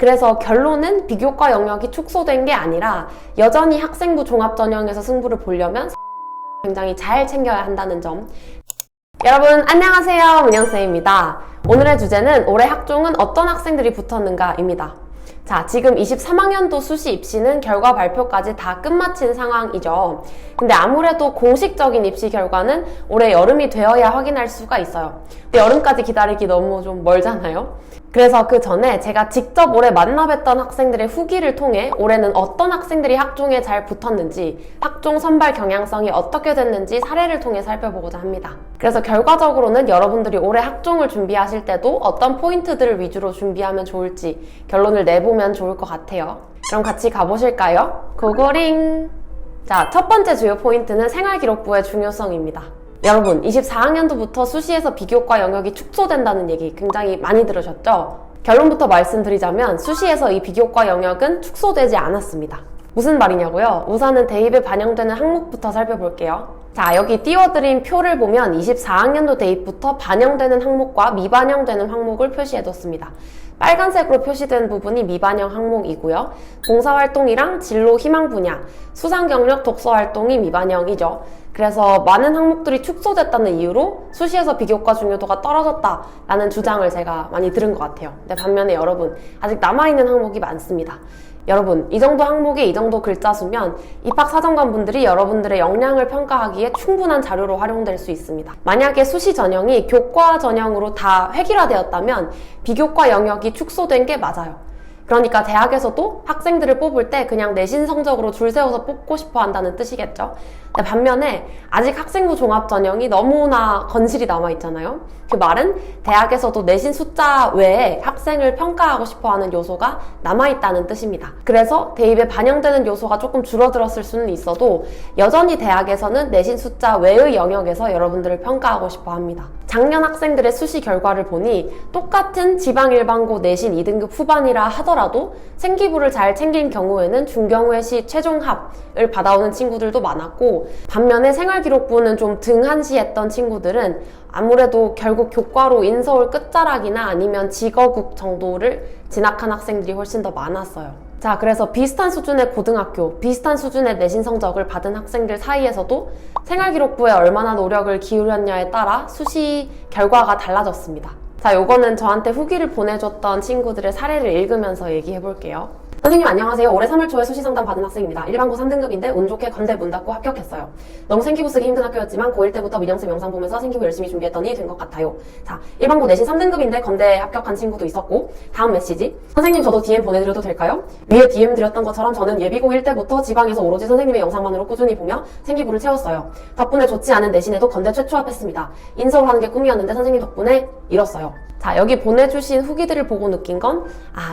그래서 결론은 비교과 영역이 축소된 게 아니라 여전히 학생부 종합전형에서 승부를 보려면 굉장히 잘 챙겨야 한다는 점. 여러분 안녕하세요, 문영쌤입니다. 오늘의 주제는 올해 학종은 어떤 학생들이 붙었는가입니다. 자, 지금 23학년도 수시 입시는 결과 발표까지 다 끝마친 상황이죠. 근데 아무래도 공식적인 입시 결과는 올해 여름이 되어야 확인할 수가 있어요. 근데 여름까지 기다리기 너무 좀 멀잖아요. 그래서 그 전에 제가 직접 올해 만나뵀던 학생들의 후기를 통해 올해는 어떤 학생들이 학종에 잘 붙었는지, 학종 선발 경향성이 어떻게 됐는지 사례를 통해 살펴보고자 합니다. 그래서 결과적으로는 여러분들이 올해 학종을 준비하실 때도 어떤 포인트들을 위주로 준비하면 좋을지 결론을 내보면 좋을 것 같아요. 그럼 같이 가보실까요? 고고링! 자, 첫 번째 주요 포인트는 생활기록부의 중요성입니다. 여러분, 24학년도부터 수시에서 비교과 영역이 축소된다는 얘기 굉장히 많이 들으셨죠? 결론부터 말씀드리자면 수시에서 이 비교과 영역은 축소되지 않았습니다. 무슨 말이냐고요? 우선은 대입에 반영되는 항목부터 살펴볼게요. 자, 여기 띄워드린 표를 보면 24학년도 대입부터 반영되는 항목과 미반영되는 항목을 표시해뒀습니다. 빨간색으로 표시된 부분이 미반영 항목이고요. 봉사활동이랑 진로 희망 분야, 수상경력 독서활동이 미반영이죠. 그래서 많은 항목들이 축소됐다는 이유로 수시에서 비교과 중요도가 떨어졌다라는 주장을 제가 많이 들은 것 같아요. 근데 반면에 여러분, 아직 남아있는 항목이 많습니다. 여러분, 이 정도 항목에 이 정도 글자 수면 입학사정관분들이 여러분들의 역량을 평가하기에 충분한 자료로 활용될 수 있습니다. 만약에 수시 전형이 교과 전형으로 다 획일화되었다면 비교과 영역이 축소된 게 맞아요. 그러니까 대학에서도 학생들을 뽑을 때 그냥 내신 성적으로 줄 세워서 뽑고 싶어 한다는 뜻이겠죠. 근데 반면에 아직 학생부 종합전형이 너무나 건실이 남아있잖아요. 그 말은 대학에서도 내신 숫자 외에 학생을 평가하고 싶어 하는 요소가 남아있다는 뜻입니다. 그래서 대입에 반영되는 요소가 조금 줄어들었을 수는 있어도 여전히 대학에서는 내신 숫자 외의 영역에서 여러분들을 평가하고 싶어 합니다. 작년 학생들의 수시 결과를 보니 똑같은 지방일반고 내신 2등급 후반이라 하더라도 생기부를 잘 챙긴 경우에는 중경외시 최종합을 받아오는 친구들도 많았고, 반면에 생활기록부는 좀 등한시했던 친구들은 아무래도 결국 교과로 인서울 끝자락이나 아니면 직어국 정도를 진학한 학생들이 훨씬 더 많았어요. 자, 그래서 비슷한 수준의 고등학교, 비슷한 수준의 내신 성적을 받은 학생들 사이에서도 생활기록부에 얼마나 노력을 기울였냐에 따라 수시 결과가 달라졌습니다. 자, 요거는 저한테 후기를 보내줬던 친구들의 사례를 읽으면서 얘기해 볼게요. 선생님 안녕하세요. 올해 3월 초에 수시 상담 받은 학생입니다. 일반고 3등급인데 운 좋게 건대 문 닫고 합격했어요. 너무 생기부 쓰기 힘든 학교였지만 고1 때부터 민영쌤 영상 보면서 생기부 열심히 준비했더니 된 것 같아요. 자, 일반고 내신 3등급인데 건대에 합격한 친구도 있었고, 다음 메시지. 선생님 저도 DM 보내드려도 될까요? 위에 DM 드렸던 것처럼 저는 예비고 1 때부터 지방에서 오로지 선생님의 영상만으로 꾸준히 보며 생기부를 채웠어요. 덕분에 좋지 않은 내신에도 건대 최초 합했습니다. 인서울 하는 게 꿈이었는데 선생님 덕분에 이뤘어요. 자, 여기 보내주신 후기들을 보고 느낀 건,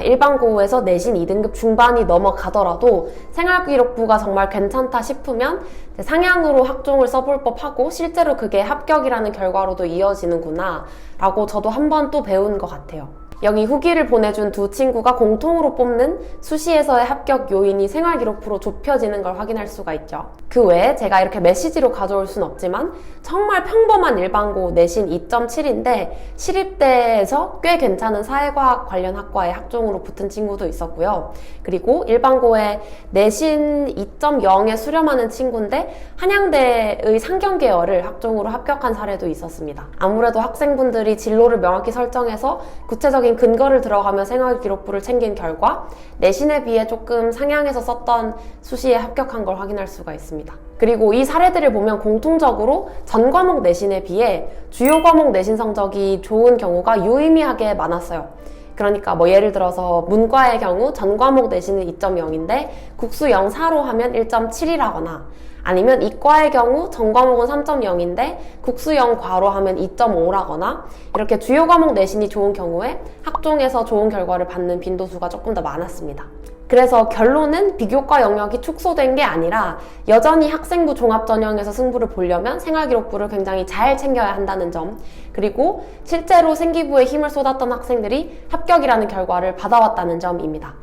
일반고에서 내신 2등급 중반이 넘어가더라도 생활기록부가 정말 괜찮다 싶으면 상향으로 학종을 써볼 법하고 실제로 그게 합격이라는 결과로도 이어지는구나 라고 저도 한 번 또 배운 것 같아요. 여기 후기를 보내준 두 친구가 공통으로 뽑는 수시에서의 합격 요인이 생활기록부로 좁혀지는 걸 확인할 수가 있죠. 그 외에 제가 이렇게 메시지로 가져올 순 없지만 정말 평범한 일반고 내신 2.7인데 시립대에서 꽤 괜찮은 사회과학 관련 학과에 학종으로 붙은 친구도 있었고요. 그리고 일반고에 내신 2.0에 수렴하는 친구인데 한양대의 상경계열을 학종으로 합격한 사례도 있었습니다. 아무래도 학생분들이 진로를 명확히 설정해서 구체적인 근거를 들어가며 생활기록부를 챙긴 결과 내신에 비해 조금 상향해서 썼던 수시에 합격한 걸 확인할 수가 있습니다. 그리고 이 사례들을 보면 공통적으로 전 과목 내신에 비해 주요 과목 내신 성적이 좋은 경우가 유의미하게 많았어요. 그러니까 뭐 예를 들어서 문과의 경우 전 과목 내신은 2.0인데 국수 영사로 하면 1.7이라거나, 아니면 이과의 경우 전 과목은 3.0인데 국수 영과로 하면 2.5라거나, 이렇게 주요 과목 내신이 좋은 경우에 학종에서 좋은 결과를 받는 빈도수가 조금 더 많았습니다. 그래서 결론은 비교과 영역이 축소된 게 아니라 여전히 학생부 종합전형에서 승부를 보려면 생활기록부를 굉장히 잘 챙겨야 한다는 점, 그리고 실제로 생기부에 힘을 쏟았던 학생들이 합격이라는 결과를 받아왔다는 점입니다.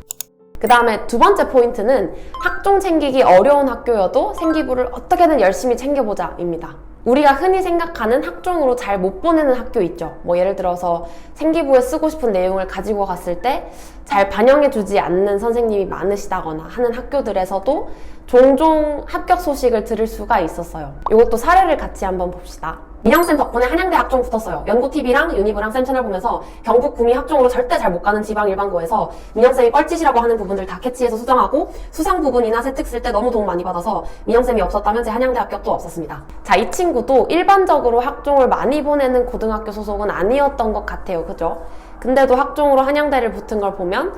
그 다음에 두 번째 포인트는 학종 챙기기 어려운 학교여도 생기부를 어떻게든 열심히 챙겨보자 입니다. 우리가 흔히 생각하는 학종으로 잘 못 보내는 학교 있죠. 뭐 예를 들어서 생기부에 쓰고 싶은 내용을 가지고 갔을 때 잘 반영해주지 않는 선생님이 많으시다거나 하는 학교들에서도 종종 합격 소식을 들을 수가 있었어요. 이것도 사례를 같이 한번 봅시다. 민영쌤 덕분에 한양대 학종 붙었어요. 연구TV랑 유니브랑 쌤 채널 보면서 경북 구미 학종으로 절대 잘 못 가는 지방 일반고에서 민영쌤이 뻘짓이라고 하는 부분들 다 캐치해서 수정하고 수상 부분이나 세특 쓸 때 너무 도움 많이 받아서 민영쌤이 없었다면 제 한양대 합격도 없었습니다. 자, 이 친구도 일반적으로 학종을 많이 보내는 고등학교 소속은 아니었던 것 같아요. 그죠? 근데도 학종으로 한양대를 붙은 걸 보면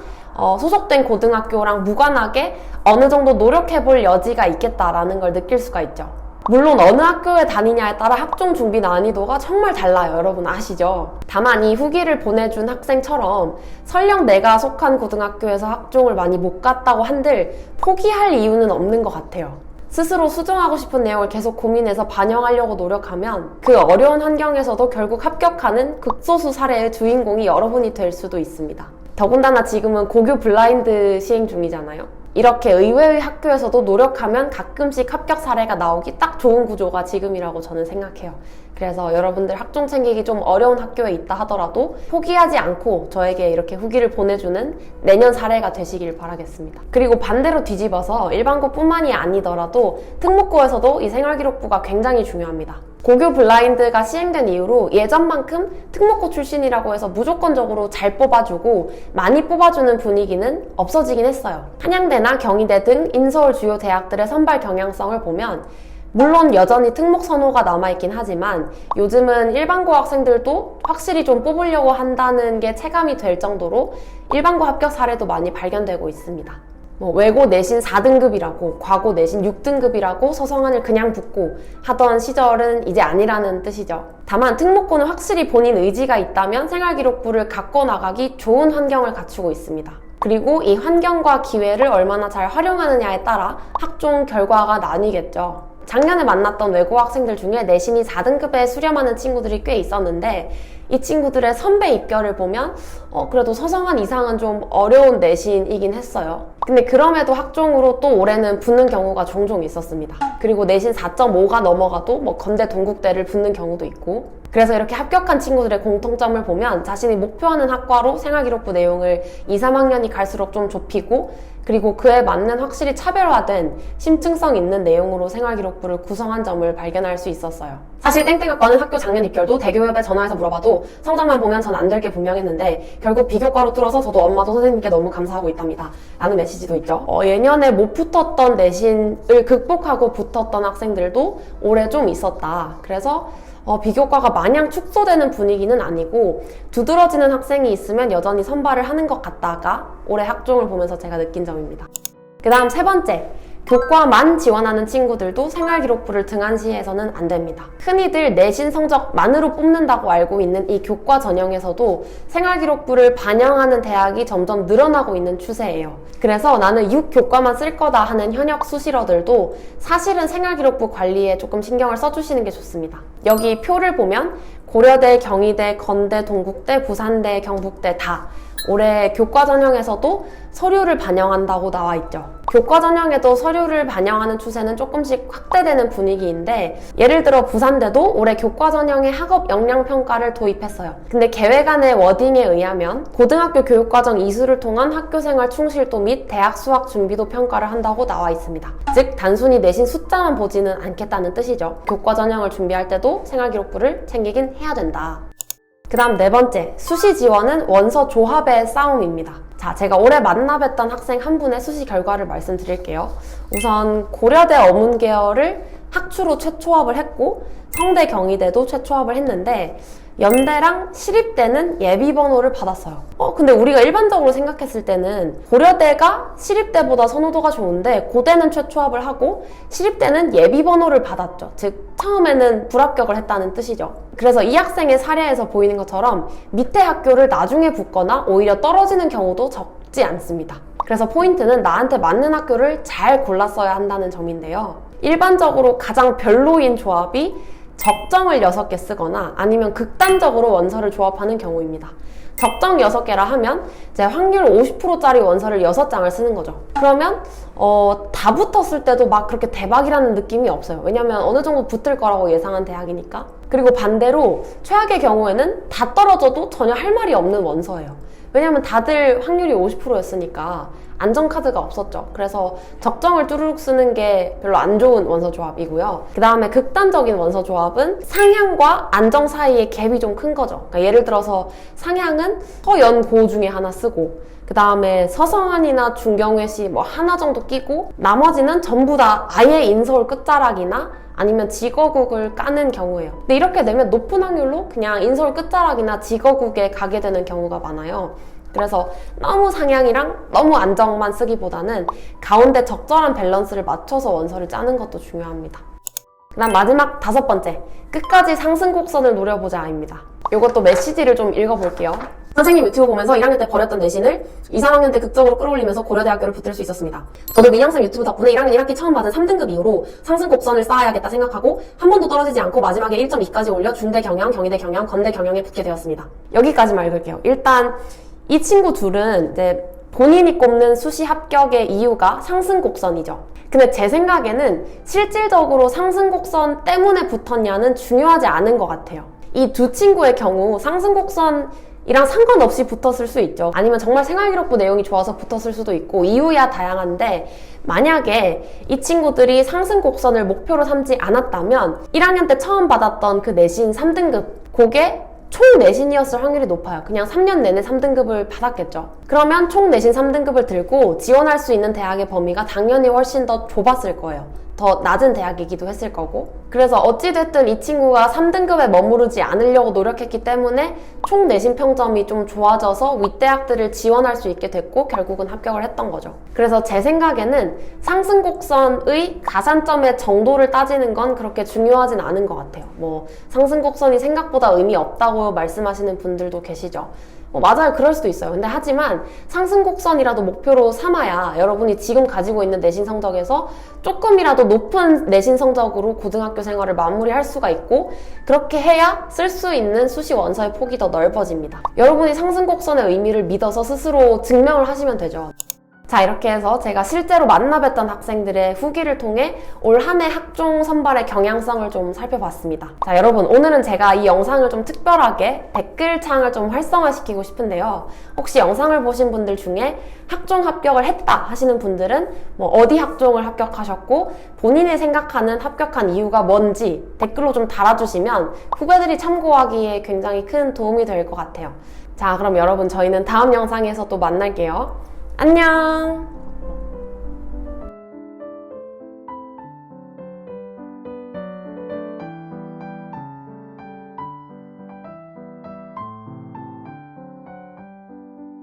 소속된 고등학교랑 무관하게 어느 정도 노력해볼 여지가 있겠다라는 걸 느낄 수가 있죠. 물론 어느 학교에 다니냐에 따라 학종 준비 난이도가 정말 달라요. 여러분 아시죠? 다만 이 후기를 보내준 학생처럼 설령 내가 속한 고등학교에서 학종을 많이 못 갔다고 한들 포기할 이유는 없는 것 같아요. 스스로 수정하고 싶은 내용을 계속 고민해서 반영하려고 노력하면 그 어려운 환경에서도 결국 합격하는 극소수 사례의 주인공이 여러분이 될 수도 있습니다. 더군다나 지금은 고교 블라인드 시행 중이잖아요. 이렇게 의외의 학교에서도 노력하면 가끔씩 합격 사례가 나오기 딱 좋은 구조가 지금이라고 저는 생각해요. 그래서 여러분들 학종 챙기기 좀 어려운 학교에 있다 하더라도 포기하지 않고 저에게 이렇게 후기를 보내주는 내년 사례가 되시길 바라겠습니다. 그리고 반대로 뒤집어서 일반고뿐만이 아니더라도 특목고에서도 이 생활기록부가 굉장히 중요합니다. 고교 블라인드가 시행된 이후로 예전만큼 특목고 출신이라고 해서 무조건적으로 잘 뽑아주고 많이 뽑아주는 분위기는 없어지긴 했어요. 한양대나 경희대 등 인서울 주요 대학들의 선발 경향성을 보면 물론 여전히 특목 선호가 남아있긴 하지만 요즘은 일반고 학생들도 확실히 좀 뽑으려고 한다는 게 체감이 될 정도로 일반고 합격 사례도 많이 발견되고 있습니다. 외고 내신 4등급이라고 과고 내신 6등급이라고 서성안을 그냥 붙고 하던 시절은 이제 아니라는 뜻이죠. 다만 특목고는 확실히 본인 의지가 있다면 생활기록부를 갖고 나가기 좋은 환경을 갖추고 있습니다. 그리고 이 환경과 기회를 얼마나 잘 활용하느냐에 따라 학종 결과가 나뉘겠죠. 작년에 만났던 외고 학생들 중에 내신이 4등급에 수렴하는 친구들이 꽤 있었는데 이 친구들의 선배 입결을 보면 그래도 서성한 이상은 좀 어려운 내신이긴 했어요. 근데 그럼에도 학종으로 또 올해는 붙는 경우가 종종 있었습니다. 그리고 내신 4.5가 넘어가도 건대 동국대를 붙는 경우도 있고 그래서 이렇게 합격한 친구들의 공통점을 보면 자신이 목표하는 학과로 생활기록부 내용을 2, 3학년이 갈수록 좀 좁히고 그리고 그에 맞는 확실히 차별화된 심층성 있는 내용으로 생활기록부를 구성한 점을 발견할 수 있었어요. 사실 땡땡학과는 학교 작년 입결도 대교협에 전화해서 물어봐도 성적만 보면 전 안 될 게 분명했는데 결국 비교과로 뚫어서 저도 엄마도 선생님께 너무 감사하고 있답니다. 라는 메시지도 있죠. 예년에 못 붙었던 내신을 극복하고 붙었던 학생들도 올해 좀 있었다. 그래서 비교과가 마냥 축소되는 분위기는 아니고 두드러지는 학생이 있으면 여전히 선발을 하는 것 같다가 올해 학종을 보면서 제가 느낀 점입니다. 그 다음 세 번째, 교과만 지원하는 친구들도 생활기록부를 등한시해서는 안 됩니다. 흔히들 내신 성적만으로 뽑는다고 알고 있는 이 교과 전형에서도 생활기록부를 반영하는 대학이 점점 늘어나고 있는 추세예요. 그래서 나는 6교과만 쓸 거다 하는 현역 수시러들도 사실은 생활기록부 관리에 조금 신경을 써주시는 게 좋습니다. 여기 표를 보면 고려대, 경희대, 건대, 동국대, 부산대, 경북대 다 올해 교과 전형에서도 서류를 반영한다고 나와 있죠. 교과 전형에도 서류를 반영하는 추세는 조금씩 확대되는 분위기인데 예를 들어 부산대도 올해 교과 전형에 학업 역량 평가를 도입했어요. 근데 계획안의 워딩에 의하면 고등학교 교육과정 이수를 통한 학교생활 충실도 및 대학 수학 준비도 평가를 한다고 나와 있습니다. 즉 단순히 내신 숫자만 보지는 않겠다는 뜻이죠. 교과 전형을 준비할 때도 생활기록부를 챙기긴 해야 된다. 그 다음 네 번째, 수시 지원은 원서 조합의 싸움입니다. 자, 제가 올해 만나뵀던 학생 한 분의 수시 결과를 말씀드릴게요. 우선 고려대 어문계열을 학추로 최초합을 했고 성대 경희대도 최초합을 했는데 연대랑 시립대는 예비번호를 받았어요. 근데 우리가 일반적으로 생각했을 때는 고려대가 시립대보다 선호도가 좋은데 고대는 최초합을 하고 시립대는 예비번호를 받았죠. 즉 처음에는 불합격을 했다는 뜻이죠. 그래서 이 학생의 사례에서 보이는 것처럼 밑에 학교를 나중에 붙거나 오히려 떨어지는 경우도 적지 않습니다. 그래서 포인트는 나한테 맞는 학교를 잘 골랐어야 한다는 점인데요. 일반적으로 가장 별로인 조합이 적정을 6개 쓰거나 아니면 극단적으로 원서를 조합하는 경우입니다. 적정 6개라 하면 이제 확률 50%짜리 원서를 6장을 쓰는 거죠. 그러면 다 붙었을 때도 막 그렇게 대박이라는 느낌이 없어요. 왜냐면 어느 정도 붙을 거라고 예상한 대학이니까. 그리고 반대로 최악의 경우에는 다 떨어져도 전혀 할 말이 없는 원서예요. 왜냐면 다들 확률이 50%였으니까 안정카드가 없었죠. 그래서 적정을 뚜루룩 쓰는 게 별로 안 좋은 원서 조합이고요. 그 다음에 극단적인 원서 조합은 상향과 안정 사이의 갭이 좀 큰 거죠. 그러니까 예를 들어서 상향은 서연고 중에 하나 쓰고, 그 다음에 서성한이나 중경외시 뭐 하나 정도 끼고, 나머지는 전부 다 아예 인서울 끝자락이나 아니면 직어국을 까는 경우예요. 근데 이렇게 되면 높은 확률로 그냥 인서울 끝자락이나 직어국에 가게 되는 경우가 많아요. 그래서 너무 상향이랑 너무 안정만 쓰기보다는 가운데 적절한 밸런스를 맞춰서 원서를 짜는 것도 중요합니다. 그다음 마지막 5번째, 끝까지 상승 곡선을 노려보자입니다. 이것도 메시지를 좀 읽어볼게요. 선생님 유튜브 보면서 1학년 때 버렸던 내신을 2, 3학년 때 극적으로 끌어올리면서 고려대학교를 붙을 수 있었습니다. 저도 민영쌤 유튜브 덕분에 1학년 1학기 처음 받은 3등급 이후로 상승 곡선을 쌓아야겠다 생각하고 한 번도 떨어지지 않고 마지막에 1.2까지 올려 중대 경영, 경희대 경영, 건대 경영에 붙게 되었습니다. 여기까지만 읽을게요. 일단 이 친구 둘은 이제 본인이 꼽는 수시 합격의 이유가 상승 곡선이죠. 근데 제 생각에는 실질적으로 상승 곡선 때문에 붙었냐는 중요하지 않은 것 같아요. 이 두 친구의 경우 상승 곡선이랑 상관없이 붙었을 수 있죠. 아니면 정말 생활기록부 내용이 좋아서 붙었을 수도 있고, 이유야 다양한데 만약에 이 친구들이 상승 곡선을 목표로 삼지 않았다면 1학년 때 처음 받았던 그 내신 3등급, 그게 총 내신이었을 확률이 높아요. 그냥 3년 내내 3등급을 받았겠죠. 그러면 총 내신 3등급을 들고 지원할 수 있는 대학의 범위가 당연히 훨씬 더 좁았을 거예요. 더 낮은 대학이기도 했을 거고. 그래서 어찌됐든 이 친구가 3등급에 머무르지 않으려고 노력했기 때문에 총 내신 평점이 좀 좋아져서 윗대학들을 지원할 수 있게 됐고 결국은 합격을 했던 거죠. 그래서 제 생각에는 상승 곡선의 가산점의 정도를 따지는 건 그렇게 중요하진 않은 것 같아요. 뭐 상승 곡선이 생각보다 의미 없다고 말씀하시는 분들도 계시죠. 맞아요. 그럴 수도 있어요. 근데 하지만 상승 곡선이라도 목표로 삼아야 여러분이 지금 가지고 있는 내신 성적에서 조금이라도 높은 내신 성적으로 고등학교 생활을 마무리할 수가 있고, 그렇게 해야 쓸 수 있는 수시 원서의 폭이 더 넓어집니다. 여러분이 상승 곡선의 의미를 믿어서 스스로 증명을 하시면 되죠. 자, 이렇게 해서 제가 실제로 만나뵀던 학생들의 후기를 통해 올 한 해 학종 선발의 경향성을 좀 살펴봤습니다. 자, 여러분, 오늘은 제가 이 영상을 좀 특별하게 댓글창을 좀 활성화시키고 싶은데요. 혹시 영상을 보신 분들 중에 학종 합격을 했다 하시는 분들은 뭐 어디 학종을 합격하셨고 본인이 생각하는 합격한 이유가 뭔지 댓글로 좀 달아주시면 후배들이 참고하기에 굉장히 큰 도움이 될 것 같아요. 자, 그럼 여러분, 저희는 다음 영상에서 또 만날게요. 안녕!